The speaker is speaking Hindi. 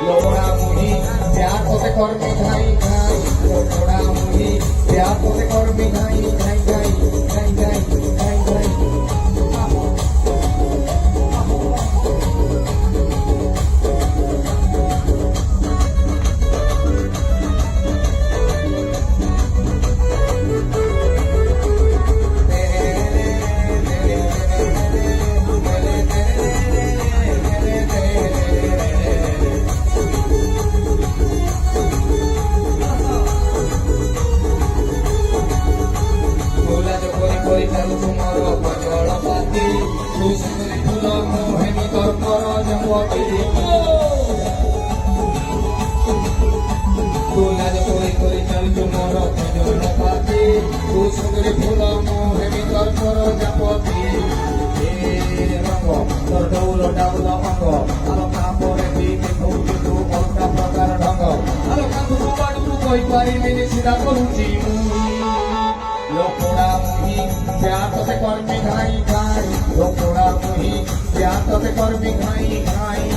लोड़ा मुही प्यार तोते कर्मी घाई घाई लोड़ा मुही प्यार तोते कर्मी घाई घाई घाई घाई घाई घाई घाई प्यार तो से कर्मी घाई घाई लोकोड़ा मुही प्यार तो से कर्मी घाई घाई